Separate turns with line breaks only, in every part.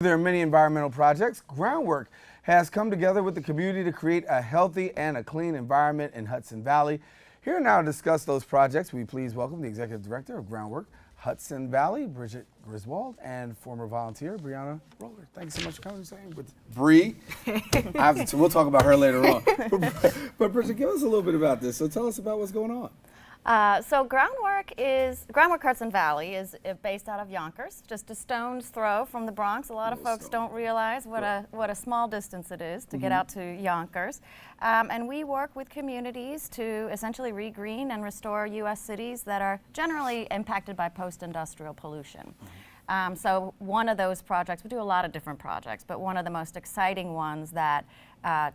There are many environmental projects. Groundwork has come together with the community to create a healthy and a clean environment in Hudson Valley. Here now to discuss those projects, we please welcome the Executive Director of Groundwork Hudson Valley, Brigitte Griswold, and former volunteer, Brianna Rohlehr. Thanks so much for coming with Bree. We'll talk about her later on. But Brigitte, give us a little bit about this. So tell us about what's going on.
So Groundwork Hudson Valley is based out of Yonkers, just a stone's throw from the Bronx. A lot of folks don't realize what a small distance it is to get out to Yonkers. And we work with communities to essentially regreen and restore U.S. cities that are generally impacted by post-industrial pollution. So one of those projects, we do a lot of different projects, but one of the most exciting ones that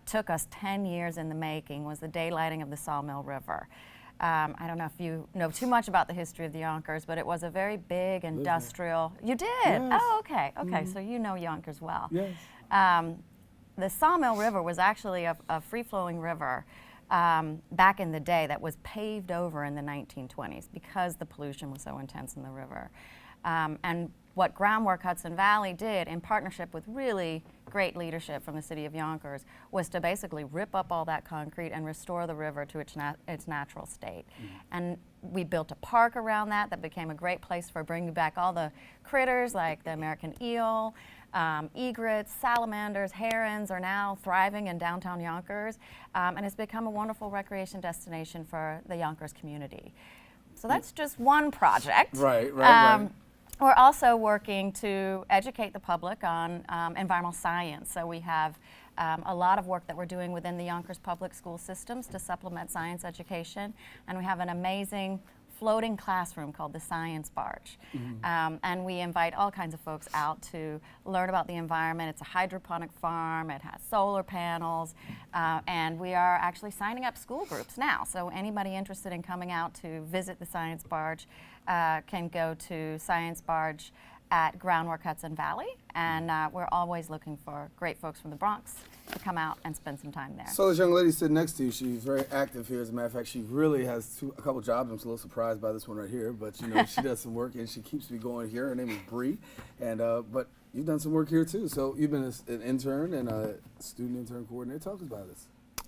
took us 10 years in the making was the daylighting of the Sawmill River. I don't know if you know too much about the history of the Yonkers, but it was a very big industrial. You did?
Yes.
Oh, okay. Okay, so you know Yonkers well.
Yes.
The Sawmill River was actually a free-flowing river back in the day that was paved over in the 1920s because the pollution was so intense in the river. And what Groundwork Hudson Valley did, in partnership with really great leadership from the city of Yonkers, was to basically rip up all that concrete and restore the river to its natural state. And we built a park around that became a great place for bringing back all the critters like the American eel, egrets, salamanders, herons are now thriving in downtown Yonkers, and it's become a wonderful recreation destination for the Yonkers community. So that's just one project.
Right.
We're also working to educate the public on environmental science. So we have a lot of work that we're doing within the Yonkers public school systems to supplement science education. And we have an amazing floating classroom called the Science Barge. And we invite all kinds of folks out to learn about the environment. It's a hydroponic farm, it has solar panels, and we are actually signing up school groups now. So anybody interested in coming out to visit the Science Barge can go to Science Barge at Groundwork Hudson Valley, and we're always looking for great folks from the Bronx to come out and spend some time there.
So this young lady sitting next to you, she's very active here. As a matter of fact, she really has a couple jobs. I'm a little surprised by this one right here, but you know, she does some work and she keeps me going here. Her name is Bree, and but you've done some work here too. So you've been an intern and a student intern coordinator. Talk about this.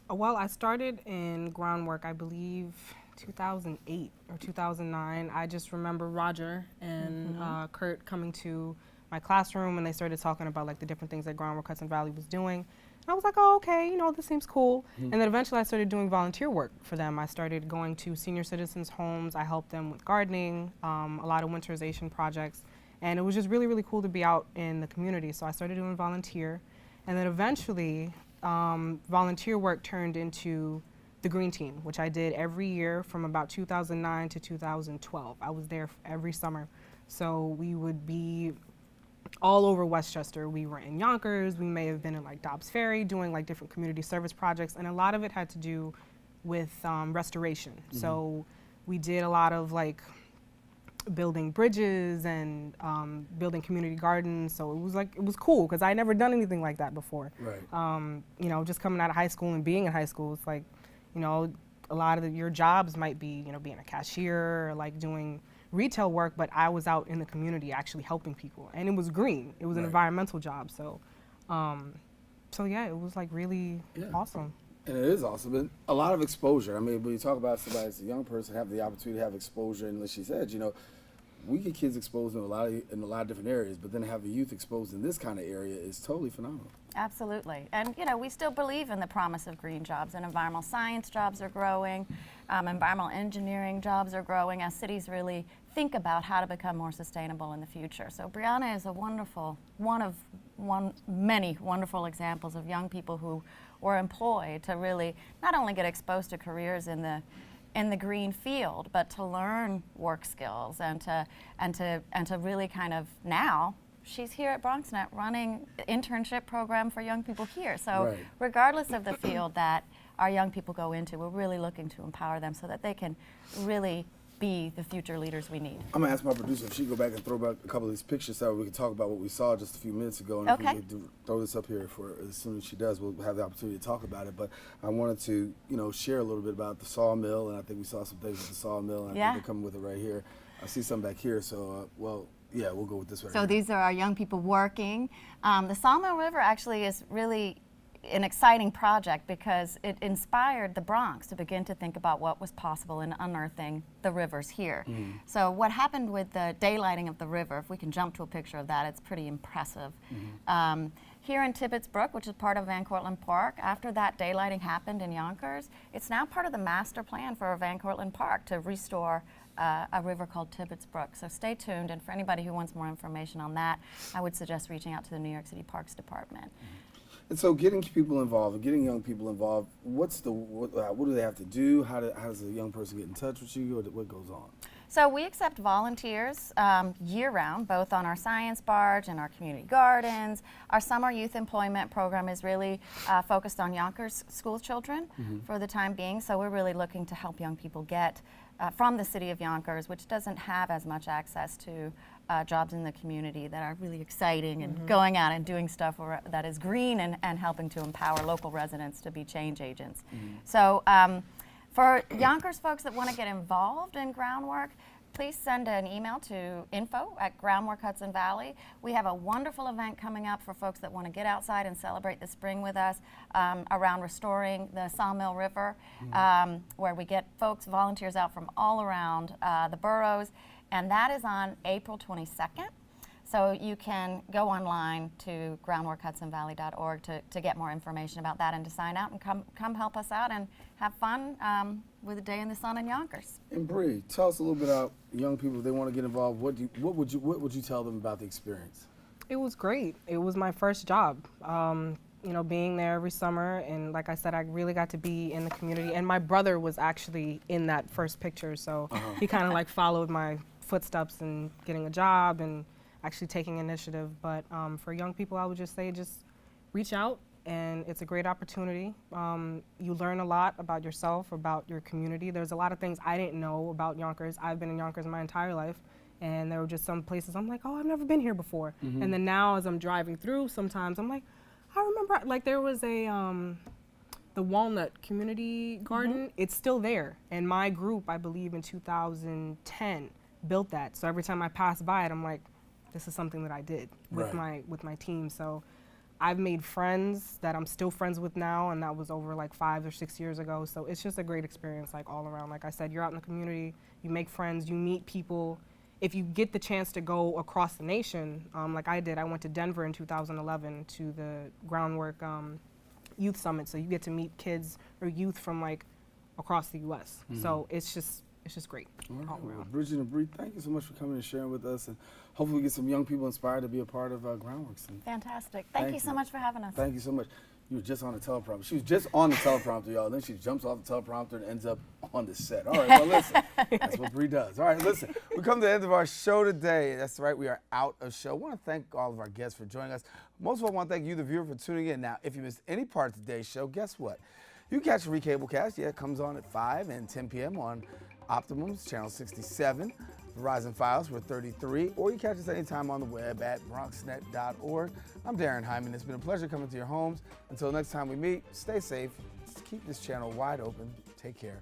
Well, I started in Groundwork, I believe, 2008 or 2009. I just remember Roger and Kurt coming to my classroom, and they started talking about like the different things that Groundwork Hudson Valley was doing. And I was like, oh, okay, you know, this seems cool. And then eventually I started doing volunteer work for them. I started going to senior citizens' homes. I helped them with gardening, a lot of winterization projects. And it was just really, really cool to be out in the community. So I started doing volunteer. And then eventually volunteer work turned into the Green Team, which I did every year from about 2009 to 2012. I was there every summer. So we would be all over Westchester. We were in Yonkers. We may have been in like Dobbs Ferry doing like different community service projects. And a lot of it had to do with restoration. So we did a lot of like building bridges and building community gardens. So it was cool because I had never done anything like that before.
Right.
You know, just coming out of high school and being in high school, it's like, you know, a lot of your jobs might be, you know, being a cashier or like doing retail work, but I was out in the community actually helping people. And it was green. It was an environmental job. So, so yeah, it was like really awesome.
And it is awesome. And a lot of exposure. I mean, when you talk about somebody as a young person, have the opportunity to have exposure, and as she said, you know, we get kids exposed in a lot of different areas, but then to have the youth exposed in this kind of area is totally phenomenal.
Absolutely. And you know, we still believe in the promise of green jobs, and environmental science jobs are growing, environmental engineering jobs are growing as cities really think about how to become more sustainable in the future. So Brianna is a wonderful, many wonderful examples of young people who were employed to really not only get exposed to careers in the green field, but to learn work skills and to really kind of now she's here at BronxNet running an internship program for young people here. So regardless of the field that our young people go into, we're really looking to empower them so that they can really be the future leaders we need.
I'm gonna ask my producer if she can go back and throw back a couple of these pictures so we can talk about what we saw just a few minutes ago. And if we could throw this up here for as soon as she does, we'll have the opportunity to talk about it. But I wanted to, you know, share a little bit about the sawmill, and I think we saw some things with the sawmill, and I think they're coming with it right here. I see something back here, so well, Yeah, we'll go with this one.
So these are our young people working. The Sawmill River actually is really an exciting project because it inspired the Bronx to begin to think about what was possible in unearthing the rivers here. So what happened with the daylighting of the river, if we can jump to a picture of that, it's pretty impressive. Here in Tibbetts Brook, which is part of Van Cortlandt Park, after that daylighting happened in Yonkers, it's now part of the master plan for Van Cortlandt Park to restore a river called Tibbetts Brook. So stay tuned, and for anybody who wants more information on that, I would suggest reaching out to the New York City Parks Department.
And so getting people involved, getting young people involved, what do they have to do? How does a young person get in touch with you? What goes on?
So we accept volunteers year-round, both on our science barge and our community gardens. Our summer youth employment program is really focused on Yonkers school children for the time being. So we're really looking to help young people get from the city of Yonkers, which doesn't have as much access to jobs in the community that are really exciting and going out and doing stuff that is green and helping to empower local residents to be change agents. So for Yonkers folks that want to get involved in Groundwork, please send an email to info@Groundwork Hudson Valley. We have a wonderful event coming up for folks that want to get outside and celebrate the spring with us around restoring the Sawmill River, where we get volunteers out from all around the boroughs, and that is on April 22nd. So you can go online to groundworkhudsonvalley.org to get more information about that and to sign out and come help us out and have fun with a day in the sun in Yonkers.
And Bree, tell us a little bit about young people. If they want to get involved, what would you tell them about the experience?
It was great. It was my first job. You know, being there every summer, and like I said, I really got to be in the community. And my brother was actually in that first picture, so he kind of like followed my footsteps in getting a job and actually taking initiative. But for young people, I would just say just reach out, and it's a great opportunity. You learn a lot about yourself, about your community. There's a lot of things I didn't know about Yonkers. I've been in Yonkers my entire life, and there were just some places I'm like, oh, I've never been here before. And then now as I'm driving through, sometimes I'm like, I remember, like there was a, the Walnut Community Garden, it's still there. And my group, I believe in 2010, built that. So every time I pass by it, I'm like, this is something that I did with my team. So I've made friends that I'm still friends with now, and that was over like 5 or 6 years ago. So it's just a great experience, like all around. Like I said, you're out in the community, you make friends, you meet people. If you get the chance to go across the nation, like I did, I went to Denver in 2011 to the Groundwork Youth Summit. So you get to meet kids or youth from like across the U.S. So it's just great.
All right. Well, Brigitte and Bree, thank you so much for coming and sharing with us, and hopefully we get some young people inspired to be a part of Groundworks.
Fantastic. Thank you so much for having us.
Thank you so much. You were just on the teleprompter. She was just on the teleprompter, y'all. Then she jumps off the teleprompter and ends up on the set. All right, well, listen. That's what Bree does. All right, listen. We come to the end of our show today. That's right, we are out of show. I want to thank all of our guests for joining us. Most of all, I want to thank you, the viewer, for tuning in. Now, if you missed any part of today's show, guess what? You can catch the recablecast. Yeah, it comes on at 5 and 10 p.m. on Optimum's Channel 67. Verizon Files, we're 33, or you catch us anytime on the web at BronxNet.org. I'm Daren Hyman. It's been a pleasure coming to your homes. Until next time we meet, stay safe. Keep this channel wide open. Take care.